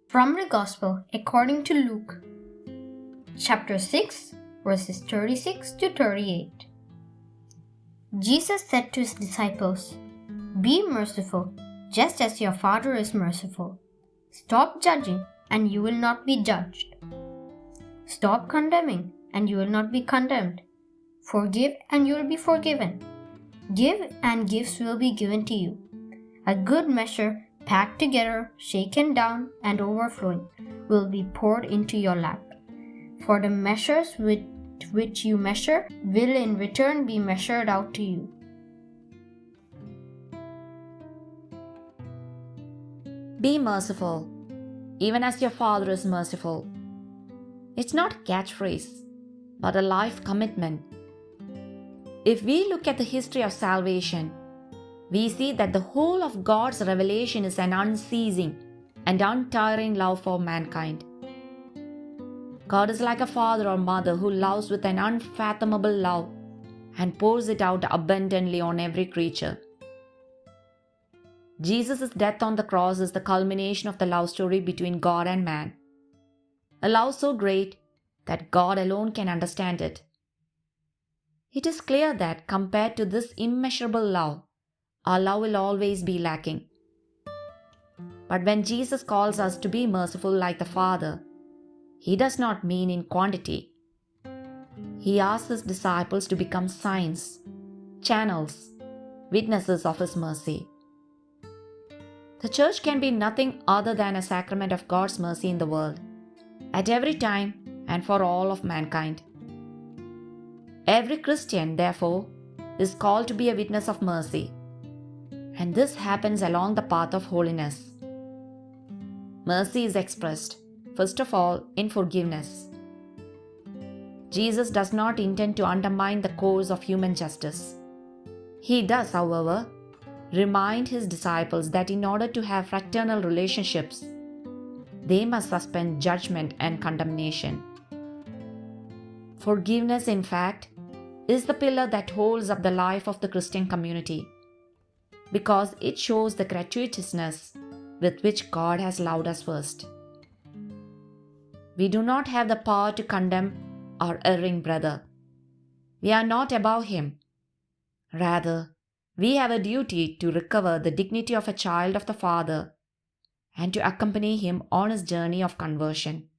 From the Gospel according to Luke, chapter 6, verses 36 to 38. Jesus said to his disciples, "Be merciful, just as your Father is merciful. Stop judging, and you will not be judged. Stop condemning, and you will not be condemned. Forgive, and you will be forgiven. Give, and gifts will be given to you. A good measure, packed together, shaken down, and overflowing, will be poured into your lap. For the measures with which you measure will in return be measured out to you." Be merciful, even as your Father is merciful. It's not a catchphrase, but a life commitment. If we look at the history of salvation, we see that the whole of God's revelation is an unceasing and untiring love for mankind. God is like a father or mother who loves with an unfathomable love and pours it out abundantly on every creature. Jesus' death on the cross is the culmination of the love story between God and man. A love so great that God alone can understand it. It is clear that compared to this immeasurable love, our love will always be lacking. But when Jesus calls us to be merciful like the Father, He does not mean in quantity. He asks His disciples to become signs, channels, witnesses of His mercy. The church can be nothing other than a sacrament of God's mercy in the world, at every time and for all of mankind. Every Christian, therefore, is called to be a witness of mercy, and this happens along the path of holiness. Mercy is expressed, first of all, in forgiveness. Jesus does not intend to undermine the course of human justice. He does, however, remind His disciples that in order to have fraternal relationships, they must suspend judgment and condemnation. Forgiveness, in fact, is the pillar that holds up the life of the Christian community, because it shows the gratuitousness with which God has loved us first. We do not have the power to condemn our erring brother. We are not above him. Rather, we have a duty to recover the dignity of a child of the Father and to accompany him on his journey of conversion.